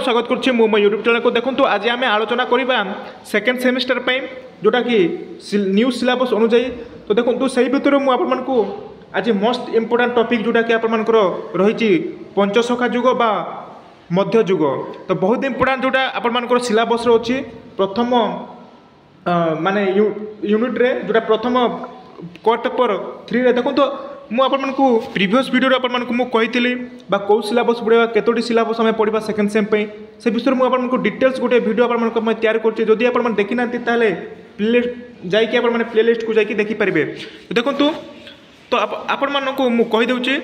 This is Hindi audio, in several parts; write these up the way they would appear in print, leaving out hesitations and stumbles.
स्वागत करुच्ची मो यूट्यूब चैनल को। देखो आज आम आलोचना करवा सेकेंड सेमिस्टर जोटा कि न्यू सिलेबस अनुजाई। तो देखो से भितर मुझे आज मोस्ट इम्पोर्टाट टॉपिक जोटा कि आपर रही पंचसखा जुग बा मध्य जुग। तो बहुत इम्पोर्टाट जोटा आपर सिलेबस अच्छी प्रथम माने यूनिट रे जोटा प्रथम कोर पेपर 3 रे। देखो तो मुझे प्रीवियस वीडियो आपको कौ सिलेबस पढ़ा केतोटी सिलेबस आम पढ़ा सेकेंड सेम से विषय मुझे डिटेल्स गोटे वीडियो आपको तैयार करुँची। आप देखी ना प्लेलिस्ट जाकि प्लेलिस्ट को जाकि देखिपारे। तो देखो तो आपण कहीदे।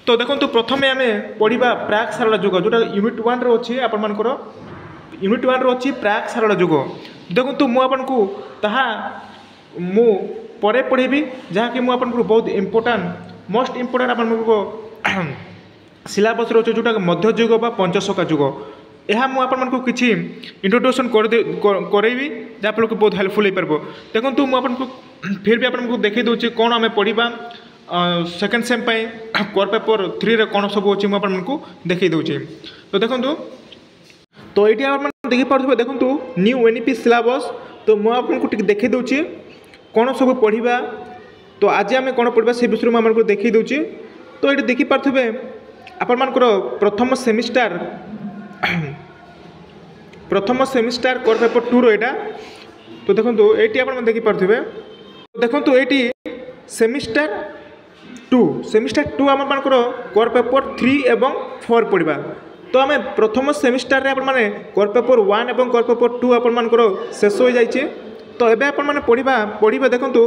तो देखो प्रथम आम पढ़ा प्राक सारल जुग जोटा यूनिट 1 रे अच्छी आपर यूनिट 1 रे अच्छी प्राक सारल जुग। देखो मुझे ताहा मु परे पढ़ेबी जहाँकि मुझे बहुत इम्पोर्टाट मोस्ट इम्पोर्टाट आपको सिलेबस रोचे जोटा मध्य जुग बा पंचसखा जुग। यह मुझे किसी इंट्रोडक्शन करेबी जहाँफल कि बहुत हेल्पफुल हो पार। देखो मुझे फिर भी आपको देखी दूसरी कौन आम पढ़ा सेकेंड सेम कोर पेपर 3 रे कौन सब अच्छी मुझे देखी दूसरी। तो देखो तो ये आप देखी पारे। देखो न्यू एनईपी सिलेबस। तो मुझे देखी दूसरी कौन सब पढ़ा। तो आज आम कौन पढ़ा से विषय में देखी दूसरी। तो ये देखिपे आपर प्रथम सेमिस्टार कोर पेपर 2 रोटा। तो देखो ये आप देखिपे। देखो ये सेमिस्टार 2 आम कोर पेपर 3 एवं 4 पढ़ा। तो आम प्रथम सेमिस्टार रे आपने कोर पेपर 1 और कोर पेपर 2 आपर शेष हो जाए। तो एबे आपने पढ़ा देखो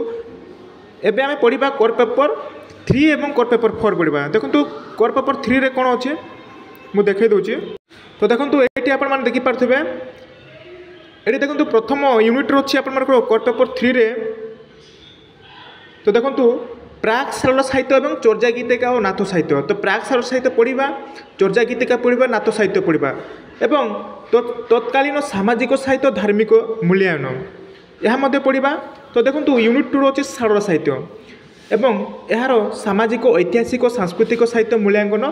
एबे आम पढ़ा कोर पेपर 3 एवं कोर पेपर 4 पढ़ा। देखो कोर पेपर 3 रे कौन अच्छे मुझे देखे दूसरी। तो देखो ये आप देखिपे ये देखो प्रथम यूनिट अच्छी आपर कोर पेपर 3 रे। तो देखो प्राक सारल साहित्य और चर्या गीतिका और नाथ साहित्य। तो प्राक सारल साहित्य पढ़ा, चर्या गीतिका पढ़ा, नाथ साहित्य पढ़ा एवं तत्कालीन सामाजिक साहित्य धार्मिक मूल्यांकन यह पढ़ा। तो देखो यूनिट 2 अच्छे सारल साहित्य एवं यार सामाजिक ऐतिहासिक सांस्कृतिक साहित्य मूल्यांकन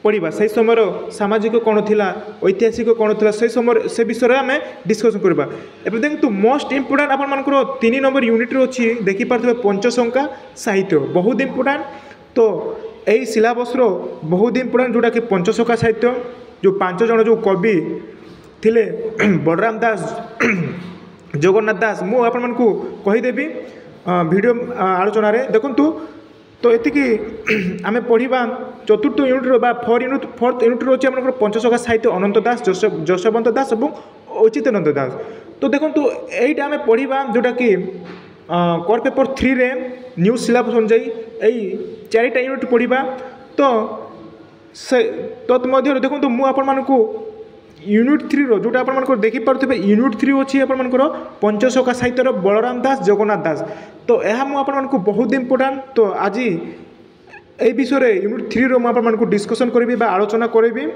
पढ़ा। से समय सामाजिक कौन थिला ऐतिहासिक कौन थिला से समय से विषय आम डिस्कसन करवा। एवं देखो मोस्ट इम्पोर्टाट आपर 3 नंबर यूनिट अच्छी देखिपे पंचसखा साहित्य बहुत इम्पोर्टाट। तो यही सिलेबस बहुत इम्पोर्टाट जोटा कि पंचसखा साहित्य जो 5 जन जो कवि थिले बलराम दास जगन्नाथ दास मु आपको कहीदेवी वीडियो आलोचन। देखु तो ये आम पढ़ा चतुर्थ यूनिट बा फोर्थ यूनिट अच्छे आम पंचसखा साहित्य अनंत दास जशवंत दास और अच्युतानंद दास। तो देखो यहीटा आम पढ़ा जोटा कि कोर पेपर 3 रे न्यू सिलेबस अनुजाई यही 4टा यूनिट पढ़ा। तो से तत्मध्य देखो मुझे यूनिट 3 रो जोटा आप देखिपे यूनिट 3 अच्छी आपर पंचसखा साहित्यर बलराम दास जगन्नाथ दास। तो यह मुझे बहुत इम्पोर्टाट। तो आज ये विषय यूनिट 3 रो मुझे डिस्कसन करी आलोचना करी।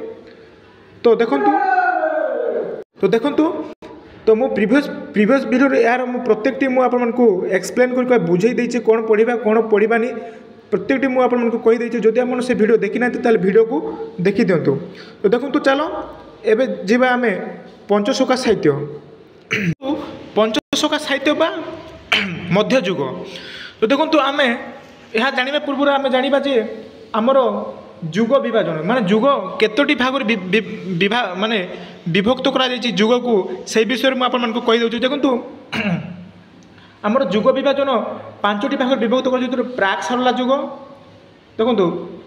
तो देखो तो मो प्रीवियस वीडियो यार प्रत्येकटी मुझे एक्सप्लेन कर बुझे देती कौन पढ़ा कौन पढ़ानी प्रत्येकटी मुझे कहीदे। जदि आप से वीडियो देखी ना वीडियो को देखी दिंतु। तो देखो तो चलो एबे जीवा आमे पंचसखा साहित्य बा मध्य जुग। तो देखो तो आमे यह जानिबा पूर्व आमे जानिबा जे हमर जुग विभाजन माने जुग केतोटी भाग माने विभक्त करा जायछि जुग को से विषय में आपन को कहि दउछि। देखो हमर जुग विभाजन 5टी भाग विभक्त कर जो प्राक सारला जुग। देखो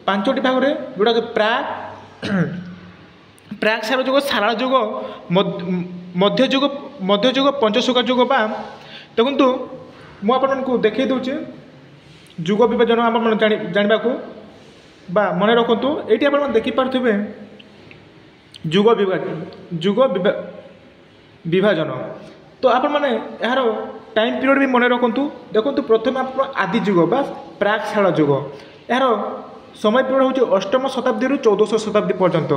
5टी भाग रे जोटा कि प्राक सारल जुग सारल जुग मध्य जुग पंचसखा जुग बा। देखो मु आपको देखी दूसरी जुग विभाजन आप जानवा को बा मन रखु। ये आप देखिपे जुग विभाजन। तो आप मैंने यार टाइम पीरियड भी मन रखु। देखो प्रथम आप आदि जुग बा प्राक सारल जुग यार समय पीरियड हूँ 8म शताब्दी रु 1400 शताब्दी पर्यंत।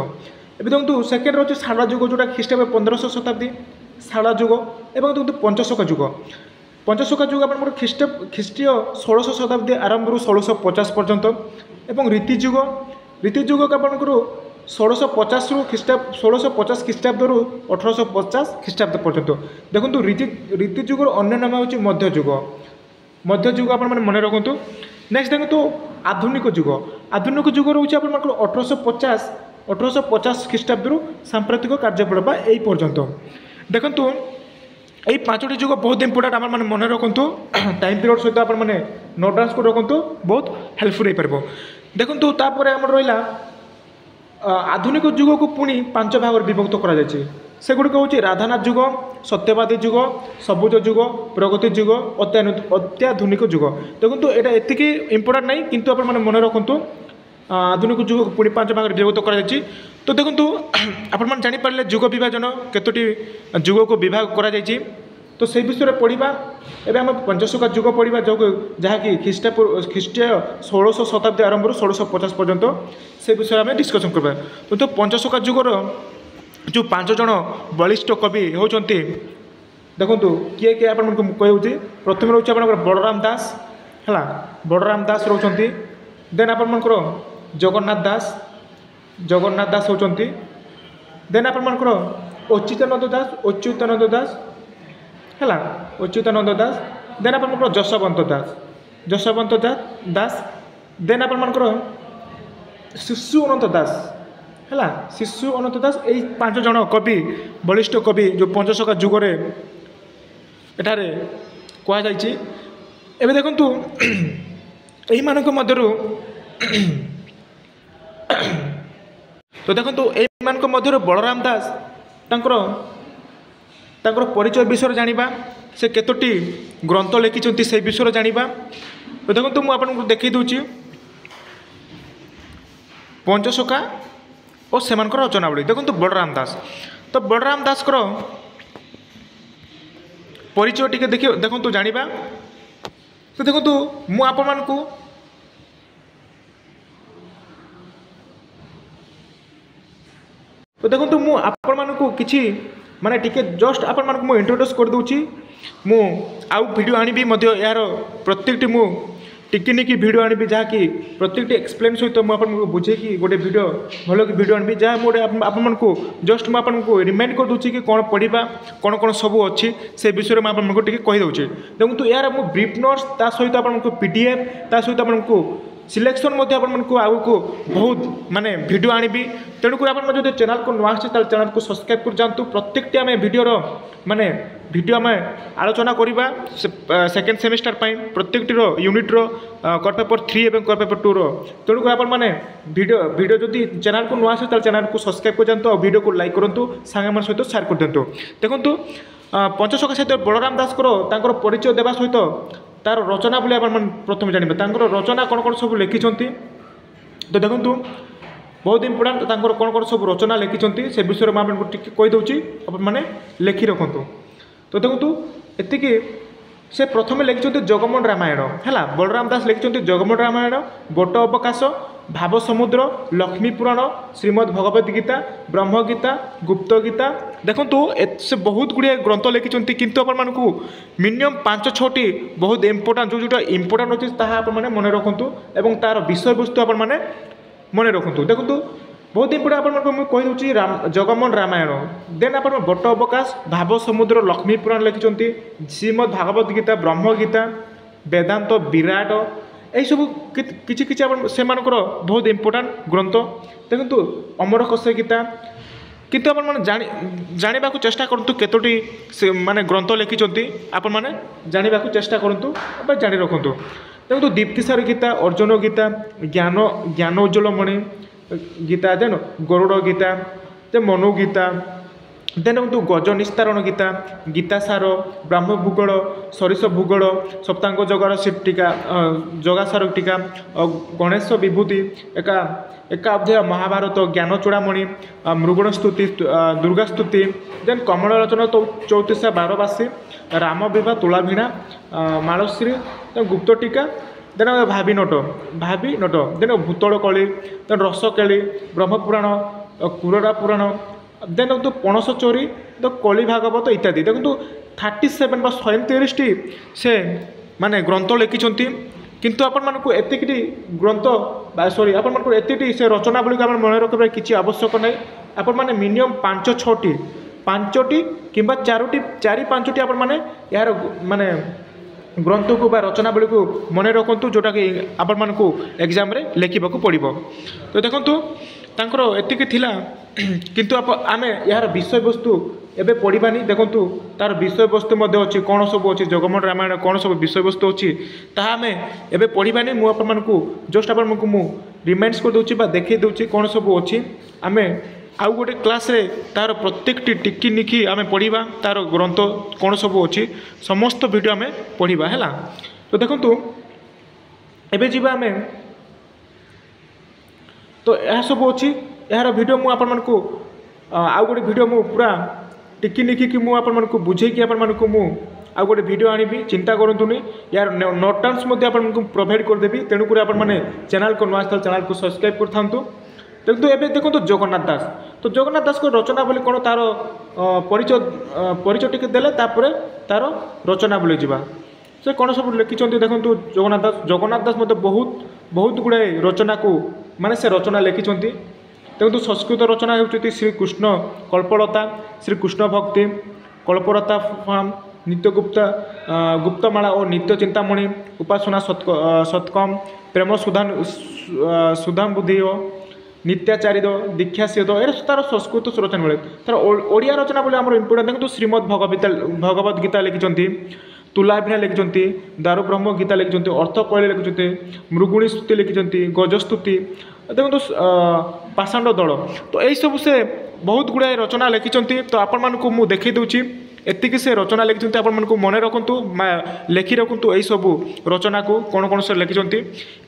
एवं देखो सेकेंड रोचे सारला जुग जोटा ख्रीष्टाब्द 1500 शताब्दी सारला जुग। एवं देखो पंचसखा जुग आप ख्रीष्टीय 1600 शताब्दी आरंभ 1650 पर्यंत। एवं रीति जुग का आपंकर 1650 1650 ଖ୍ରୀଷ୍ଟାବ୍ଦରୁ 1850 ଖ୍ରୀଷ୍ଟାବ୍ଦ ପର୍ଯ୍ୟନ୍ତ। ଦେଖନ୍ତୁ ରୀତି ଯୁଗର ଅନ୍ୟ ନାମ ହେଉଛି ମଧ୍ୟଯୁଗ। ମଧ୍ୟଯୁଗ ଆପଣମାନେ ମନେ ରଖନ୍ତୁ। ନେକ୍ସଟ ଦେଖନ୍ତୁ ଆଧୁନିକ ଯୁଗ। ଆଧୁନିକ ଯୁଗ ରହୁଛି ଆପଣମାନଙ୍କର 1850 ଖ୍ରୀଷ୍ଟାବ୍ଦରୁ ସାମ୍ପ୍ରତିକ କାର୍ଯ୍ୟକଳାପ ବା এই পর্যন্ত। ଦେଖନ୍ତୁ এই ପାଞ୍ଚଟି ଯୁଗ ବହୁତ ଇମ୍ପୋର୍ଟାଣ୍ଟ ଆପଣମାନେ ମନେ ରଖନ୍ତୁ। ଟାଇମ୍ ପିରିୟଡ଼ ସହିତ ଆପଣମାନେ ନୋଟ୍ସ କରି ରଖନ୍ତୁ, ବହୁତ ହେଲ୍ପଫୁଲ୍ ହୋଇପାରିବ। ଦେଖନ୍ତୁ ତାପରେ ଆମର ରହିଲା ଆଧୁନିକ ଯୁଗକୁ ପୁଣି 5 ଭାଗରେ ବିଭକ୍ତ କରାଯାଇଛି। ସେଗୁଡ଼ିକ ହେଉଛି ରାଧାନାଥ ଯୁଗ, ସତ୍ୟବାଦୀ ଯୁଗ, ସବୁଜ ଯୁଗ, ପ୍ରଗତି ଯୁଗ, ଅତ୍ୟାଧୁନିକ ଯୁଗ। ଦେଖନ୍ତୁ ଏଇଟା ଏତିକି ଇମ୍ପୋର୍ଟାଣ୍ଟ ନାହିଁ, କିନ୍ତୁ ଆପଣମାନେ ମନେ ରଖନ୍ତୁ ଆଧୁନିକ ଯୁଗକୁ ପୁଣି 5 ଭାଗରେ ବିଭକ୍ତ କରାଯାଇଛି। ତ ଦେଖନ୍ତୁ ଆପଣମାନେ ଜାଣିପାରିଲେ ଯୁଗ ବିଭାଜନ କେତୋଟି ଯୁଗକୁ ବିଭାଗ କରାଯାଇଛି। ତ ସେଇ ବିଷୟରେ ପଢ଼ିବା। ଏବେ ଆମେ ପଞ୍ଚଶଖା ଯୁଗ ପଢ଼ିବା, ଯାହାକି ଖ୍ରୀଷ୍ଟୀୟ 1600 ଶତାବ୍ଦୀ ଆରମ୍ଭରୁ 1650 ପର୍ଯ୍ୟନ୍ତ ସେ ବିଷୟରେ ଆମେ ଡିସ୍କସନ୍ କରିବା। ତ ପଞ୍ଚଶଖା ଯୁଗର ଯେଉଁ 5 ଜଣ ବଳିଷ୍ଠ କବି ହେଉଛନ୍ତି, ଦେଖନ୍ତୁ କିଏ କିଏ ଆପଣମାନଙ୍କୁ ମୁଁ କହୁଛି। ପ୍ରଥମେ ରହୁଛି ଆପଣଙ୍କର ବଳରାମ ଦାସ, ହେଲା, ବଳରାମ ଦାସ ରହୁଛନ୍ତି। ଦେନ୍ ଆପଣମାନଙ୍କର ଜଗନ୍ନାଥ ଦାସ ହେଉଛନ୍ତି। ଦେନ୍ ଆପଣମାନଙ୍କର ଅଚ୍ୟୁତାନନ୍ଦ ଦାସ, ହେଲା, ଅଚ୍ୟୁତାନନ୍ଦ ଦାସ। ଦେନ୍ ଆପଣମାନଙ୍କର ଯଶୋବନ୍ତ ଦାସ। ଦେନ୍ ଆପଣମାନଙ୍କର ଶିଶୁ ଅନନ୍ତ ଦାସ, ହେଲା, ଶିଶୁ ଅନନ୍ତ ଦାସ। ଏଇ 5 ଜଣ କବି, ବଳିଷ୍ଠ କବି ଯେଉଁ ପଞ୍ଚଶଖା ଯୁଗରେ ଏଠାରେ କୁହାଯାଇଛି। ଏବେ ଦେଖନ୍ତୁ ଏହିମାନଙ୍କ ମଧ୍ୟରୁ ତ ଦେଖନ୍ତୁ ଏଇମାନଙ୍କ ମଧ୍ୟରୁ ବଳରାମ ଦାସ ତାଙ୍କର ପରିଚୟ ବିଷୟରେ ଜାଣିବା, ସେ କେତୋଟି ଗ୍ରନ୍ଥ ଲେଖିଛନ୍ତି ସେହି ବିଷୟରେ ଜାଣିବା। ତ ଦେଖନ୍ତୁ ମୁଁ ଆପଣଙ୍କୁ ଦେଖାଇ ଦେଉଛି ପଞ୍ଚଶଖା ଓ ସେମାନଙ୍କର ରଚନାବଳୀ। ଦେଖନ୍ତୁ ବଳରାମ ଦାସ, ତ ବଳରାମ ଦାସଙ୍କର ପରିଚୟ ଟିକେ ଦେଖନ୍ତୁ ଜାଣିବା। ତ ଦେଖନ୍ତୁ ମୁଁ ଆପଣମାନଙ୍କୁ କିଛି ମାନେ ଟିକେ ଜଷ୍ଟ ଆପଣମାନଙ୍କୁ ମୁଁ ଇଣ୍ଟ୍ରୋଡ୍ୟୁସ୍ କରିଦେଉଛି। ମୁଁ ଆଉ ଭିଡ଼ିଓ ଆଣିବି ମଧ୍ୟ, ଏହାର ପ୍ରତ୍ୟେକଟି ମୁଁ ଟିକିନିକି ଭିଡ଼ିଓ ଆଣିବି, ଯାହାକି ପ୍ରତ୍ୟେକଟି ଏକ୍ସପ୍ଲେନ୍ ସହିତ ମୁଁ ଆପଣଙ୍କୁ ବୁଝେଇକି ଗୋଟେ ଭିଡ଼ିଓ ଭଲକି ଭିଡ଼ିଓ ଆଣିବି, ଯାହା ମୁଁ ଆପଣମାନଙ୍କୁ ଜଷ୍ଟ ମୁଁ ଆପଣଙ୍କୁ ରିମାଇଣ୍ଡ କରିଦେଉଛି କି କ'ଣ ପଢ଼ିବା, କ'ଣ ସବୁ ଅଛି ସେ ବିଷୟରେ ମୁଁ ଆପଣଙ୍କୁ ଟିକେ କହିଦେଉଛି। ଦେଖନ୍ତୁ ଏହାର ମୁଁ ବ୍ରିଫ୍ ନୋଟ୍ସ, ତା ସହିତ ଆପଣଙ୍କୁ PDF, ତା ସହିତ ଆପଣଙ୍କୁ ସିଲେକ୍ସନ୍ ମଧ୍ୟ ଆପଣମାନଙ୍କୁ ଆଗକୁ ବହୁତ ମାନେ ଭିଡ଼ିଓ ଆଣିବି। ତେଣୁକରି ଆପଣମାନେ ଯଦି ଚ୍ୟାନେଲକୁ ନୂଆ ଆସିছে ତାହେଲେ ଚ୍ୟାନେଲକୁ ସବସ୍କ୍ରାଇବ୍ କରିଯାଆନ୍ତୁ। ପ୍ରତ୍ୟେକଟି ଆମେ ଭିଡ଼ିଓ ଆମେ ଆଲୋଚନା କରିବା ସେକେଣ୍ଡ ସେମିଷ୍ଟାର ପାଇଁ, ପ୍ରତ୍ୟେକଟିର ୟୁନିଟ୍ର କଟ୍ ପେପର୍ 3 ଏବଂ କଟ୍ ପେପର୍ 2ର। ତେଣୁକରି ଆପଣମାନେ ଭିଡ଼ିଓ ଯଦି ଚ୍ୟାନେଲକୁ ନୂଆ ଆସିছে ତାହେଲେ ଚ୍ୟାନେଲକୁ ସବସ୍କ୍ରାଇବ୍ କରିଯାଆନ୍ତୁ ଆଉ ଭିଡ଼ିଓକୁ ଲାଇକ୍ କରନ୍ତୁ, ସାଙ୍ଗମାନଙ୍କ ସହିତ ସେୟାର କରିଦିଅନ୍ତୁ। ଦେଖନ୍ତୁ ପଞ୍ଚଶଖା ସହିତ ବଳରାମ ଦାସଙ୍କର ତାଙ୍କର ପରିଚୟ ଦେବା ସହିତ ତାର ରଚନାବଳୀ ଆପଣମାନେ ପ୍ରଥମେ ଜାଣିବେ, ତାଙ୍କର ରଚନା କ'ଣ ସବୁ ଲେଖିଛନ୍ତି। ତ ଦେଖନ୍ତୁ ବହୁତ ଇମ୍ପୋର୍ଟାଣ୍ଟ, ତାଙ୍କର କ'ଣ ସବୁ ରଚନା ଲେଖିଛନ୍ତି ସେ ବିଷୟରେ ମୁଁ ଆପଣଙ୍କୁ ଟିକେ କହିଦେଉଛି, ଆପଣମାନେ ଲେଖି ରଖନ୍ତୁ। ତ ଦେଖନ୍ତୁ ଏତିକି, ସେ ପ୍ରଥମେ ଲେଖିଛନ୍ତି ଜଗମୋହନ ରାମାୟଣ, ହେଲା। ବଳରାମ ଦାସ ଲେଖିଛନ୍ତି ଜଗମୋହନ ରାମାୟଣ, ବଟ ଅବକାଶ, ଭାବ ସମୁଦ୍ର, ଲକ୍ଷ୍ମୀ ପୁରାଣ, ଶ୍ରୀମଦ୍ ଭଗବତ ଗୀତା, ବ୍ରହ୍ମଗୀତା, ଗୁପ୍ତ ଗୀତା। ଦେଖନ୍ତୁ ସେ ବହୁତ ଗୁଡ଼ିଏ ଗ୍ରନ୍ଥ ଲେଖିଛନ୍ତି, କିନ୍ତୁ ଆପଣମାନଙ୍କୁ ମିନିମମ୍ 5-6ଟି ବହୁତ ଇମ୍ପୋର୍ଟାଣ୍ଟ, ଯେଉଁଟା ଇମ୍ପୋର୍ଟାଣ୍ଟ ଅଛି ତାହା ଆପଣମାନେ ମନେ ରଖନ୍ତୁ ଏବଂ ତା'ର ବିଷୟବସ୍ତୁ ଆପଣମାନେ ମନେ ରଖନ୍ତୁ। ଦେଖନ୍ତୁ ବହୁତ ଇମ୍ପୋର୍ଟାଣ୍ଟ ଆପଣମାନଙ୍କୁ ମୁଁ କହିଦେଉଛି ଜଗମୋହନ ରାମାୟଣ। ଦେନ୍ ଆପଣ ବଟ ଅବକାଶ, ଭାବ ସମୁଦ୍ର, ଲକ୍ଷ୍ମୀ ପୁରାଣ ଲେଖିଛନ୍ତି, ଶ୍ରୀମଦ୍ ଭାଗବତ ଗୀତା, ବ୍ରହ୍ମଗୀତା, ବେଦାନ୍ତ, ବିରାଟ, ଏହିସବୁ କିଛି ଆପଣ ସେମାନଙ୍କର ବହୁତ ଇମ୍ପୋର୍ଟାଣ୍ଟ ଗ୍ରନ୍ଥ। ଦେଖନ୍ତୁ ଅମରକୋଷ ଗୀତା। କିନ୍ତୁ ଆପଣମାନେ ଜାଣିବାକୁ ଚେଷ୍ଟା କରନ୍ତୁ କେତୋଟି ମାନେ ଗ୍ରନ୍ଥ ଲେଖିଛନ୍ତି, ଆପଣମାନେ ଜାଣିବାକୁ ଚେଷ୍ଟା କରନ୍ତୁ ବା ଜାଣି ରଖନ୍ତୁ। ଦେଖନ୍ତୁ ଦୀପ୍ତିସାର ଗୀତା, ଅର୍ଜୁନ ଗୀତା, ଜ୍ଞାନ ଉଜ୍ଜ୍ୱଳମଣି ଗୀତା, ଦେନ୍ ଗରୁଡ଼ ଗୀତା, ଦେନ୍ ମନୁ ଗୀତା, ଦେନ୍ ଦେଖନ୍ତୁ ଗଜ ନିସ୍ତାରଣ ଗୀତା, ଗୀତାସାର, ବ୍ରାହ୍ମ ଭୂଗୋଳ, ସରିଷ ଭୂଗୋଳ, ସପ୍ତାଙ୍ଗ ଜଗାସାର ଟୀକା, ଗଣେଶ ବିଭୂତି, ଏକାଧ୍ୟାୟ ମହାଭାରତ, ଜ୍ଞାନ ଚୂଡ଼ାମଣି, ମୃଗଣ ସ୍ତୁତି, ଦୁର୍ଗା ସ୍ତୁତି, ଦେନ୍ କମଳଲୋଚନ ଚଉତିଶା ବାରବାସୀ, ରାମ ବିବାହ, ତୁଳାଭିଣା, ମାଳଶ୍ରୀ, ଗୁପ୍ତ ଟୀକା, ଦେନ୍ ଭାବି ନଟ, ଦେନ୍ ଭୂତଳ କଳି, ଦେନ୍ ରସକେଳି, ବ୍ରହ୍ମପୁରାଣ, କୁରରା ପୁରାଣ, ଦେନ୍ ଦେଖନ୍ତୁ ପଣସ ଚୋରି, କଳି ଭାଗବତ ଇତ୍ୟାଦି। ଦେଖନ୍ତୁ 37 ବା 37ଟି ସେ ମାନେ ଗ୍ରନ୍ଥ ଲେଖିଛନ୍ତି, କିନ୍ତୁ ଆପଣମାନଙ୍କୁ ଏତିକିଟି ଗ୍ରନ୍ଥ सॉरी आपण एति से रचनावली को मन रखा किसी आवश्यक ना आपण मैंने मिनिमम 5-6टी 5टी कि 4-5टी आपण मैंने यार माने ग्रंथ को रचनावली को मन रखु जोटा कि आपण मान एग्जाम रे लिखा पड़ो। तो देखो तांकर एतिकी थिला किंतु आमे यार विषय वस्तु एबे पढ़ानी देखु तार विषय वस्तु अच्छी कौन सब अच्छी जगमोहन रामायण कौन सब विषय वस्तु अच्छी ताहा आमे एबे पढ़ानी मुझे जस्ट आपको मु रिमाइंड्स कर दूची बा देखै दूची कौन सब अच्छी आमे आउ गोटे क्लास रे तार प्रत्येक टिकी निकी आमे पढ़ा तार ग्रंथ कौन सब अच्छी समस्त वीडियो आमे पढ़ा है। तो देखु एबे जीवा आमे तो यह सब अच्छी यार वीडियो मु आपण मानकु आउ गोटे वीडियो मु पूरा टिकी निकी कि मु आपण मानकु बुझेकी आपण मानकु मु आउ गोटे वीडियो आनिबी चिंता करंतुनी यार नोट मध्ये आपण मानकु प्रोवाइड कर देबी तेणु कर आपण माने चैनल को नुआ चैनल को सब्सक्राइब कर थांतु। तो एबे देखो जगन्नाथ दास तो जगन्नाथ दास को रचना बोली कौन तार परिचय टिके देले तापर तार रचना बोली जीवा से कौन सब लिखिं देखो जगन्नाथ दास मत बहुत गुड़ाए रचना को माने से रचना लिखिं देखो संस्कृत रचना होती श्रीकृष्ण कल्पलता श्रीकृष्ण भक्ति कल्पलता फार्म नित्यगुप्ता गुप्तमाला और नित्य चिंतामणि उपासना सत्कम प्रेम सुधाम बुद्धि नित्याचारिद दीक्षाशीद ए तार संस्कृत रचना मिले तार ओडिया रचना बोले आम इम्पोर्टेंट देखो श्रीमद भगवद गीता लिखिं तुलाभिना लिखिं दारु ब्रह्म गीता लिखिं अर्थ कौल लिखिं मृगुणी स्तुति लिखिं गजस्तुति देखो पाषांड दल तो यही सब से बहुत गुड़ाए रचना लिखिं। तो आपण मानकु मु देखै दूची एतिकी से रचना लिखिं आपण मानकु मन रखु लिखि रखु यही सब रचना को कौन कौन से लिखिं।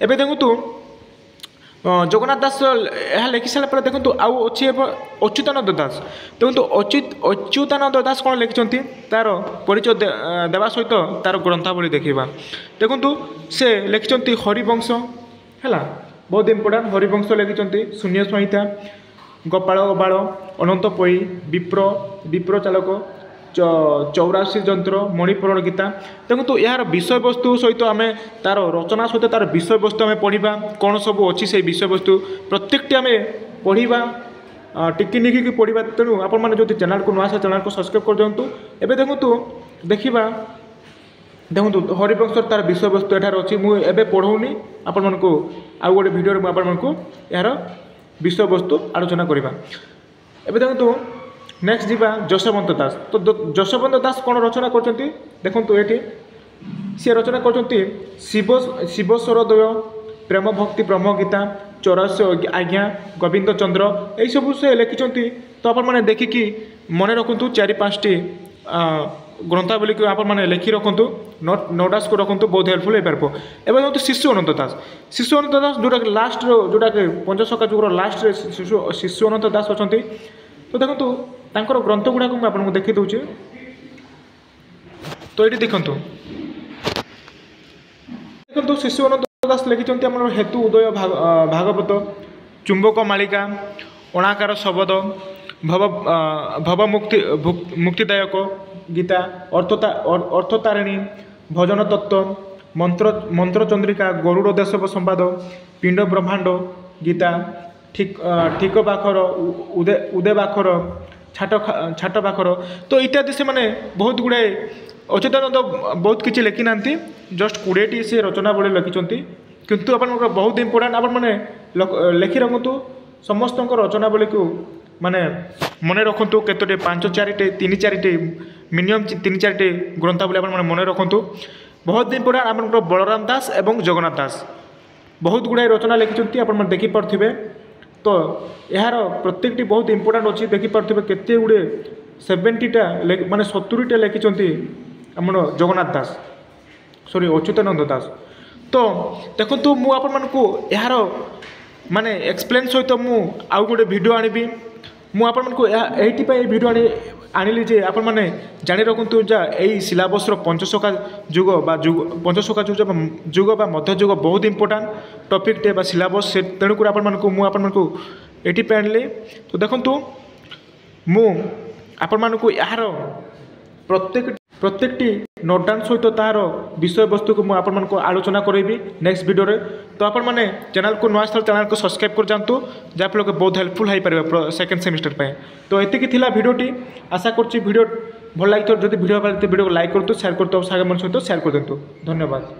एबे देखु जगन्नाथ दास यह लिखि सारा देखो आउ अच्छी अच्युतानंद दास देखो अच्युतानंद दास कौन लिखिं तार परिचय देवा सहित तार ग्रंथावली देखा देखु से लिखिं हरिवंश है बहुत इंपोर्टेंट हरिवंश लिखिं शून्य संहिता गोपाल गोपाल अनंत पई विप्र चालक 84 जंत्र मणिपुरण गीता देखो यार विषय वस्तु सहित आम तार रचना सहित तार विषय वस्तु आम पढ़ा कौन सब अच्छी से विषय वस्तु प्रत्येकटी आम पढ़ा टिकी निकी पढ़ा तेणु आपण मैंने जो चैनल को नुआ चैनल को सब्सक्राइब कर दिंतु। एबे देखु देखा देखो हरिवंश तार विषय वस्तु एठार अच्छी मुझे पढ़ौनी आपण मानकु आउ गोटे वीडियो में आपण मानकु यार विषय वस्तु आलोचना करवा। एबे देखो नेक्स्ट जीवा जशवंत दास तो जशवंत दास कौन रचना करछंती देखो ये सी रचना करछंती शिव स्वरद्वय प्रेम भक्ति ब्रह्म गीता 84 आज्ञा गोविंद चंद्र यही सब से लिखिं। तो आपण मैंने देखिकी मन रखु 4-5टी ग्रंथावली को आपण मैंने लिखि रखु नोटास को रखु बहुत हेल्पफुल हो पार। एवं शिशु अनंत दास जोटा लास्ट जोटा पंचसखा जुगर लास्ट शिशु अनंत दास अच्छा। तो देखो तांकर ग्रंथ गुड़ाक मुझे आपको देखी दूची तो ये देखु देखो शिशु अनंत दास लिखिं आम हेतु उदय भागवत चुंबक मालिका अणाकार शबद भव मुक्तिदायक गीता अर्थतारिणी भजन तत्व मंत्र चंद्रिका गरुड़ देशव संवाद पिंड ब्रह्मांड गीता ठीक बाखर उदय बाखर छाट बाखर तो इत्यादि से माने बहुत गुड़ाए अच्युतानंद बहुत किसी लिखि ना जस्ट 20टी से रचनावली लिखिं किंतु आप बहुत इंपोर्टेंट आप लिखि रखु समस्त रचनावली को माने मन रखु केतोटी 5-4टी 3-4टी मिनिमम 3-4टी ग्रंथावली आप मन रखु बहुत इंपोर्टेंट आप बलराम दास एवं जगन्नाथ दास बहुत गुड़ाए रचना लिखिं आप देखिपे। तो यार प्रत्येकटी बहुत इंपोर्टेंट अच्छी देखिपे केते गुड़े 70टा माने 70टा लिखिं आम जगन्नाथ दास सॉरी अच्युतानंद दास। तो देखो मु आपण मानकु यार माने एक्सप्लेन सहित मु आउ गोटे वीडियो आनिबी मु आपण मानकु एठी पे वीडियो आनिली जे आपण माने जानि रखु जा एई सिलेबस रो पंचसखा जुग बा पंचसखा जुग बा मध्य जुग बहुत इंपोर्टेंट टॉपिक टे बा सिलेबस से तेणु कर आपण मानकु एठी पे आनिली। तो देखंतु मु आपण मानकु यार प्रत्येक प्रत्येकटी नोट डाउन सहित तार विषय वस्तु को मुझे आपण आलोचना करी नेक्स्ट वीडियो रे। तो आपण मैंने चैनल को नुआ चैनल को सब्सक्राइब कर जातु जहाँफल बहुत हेल्पफुल हो पारे सेकेंड सेमिस्टर पे। तो एतिकी थिला वीडियोटी आशा करुँची वीडियो भल लगी जब वीडियो वीडियो को लाइक करतु शेयर करतु साग मन सहित शेयर कर दिंतु। धन्यवाद।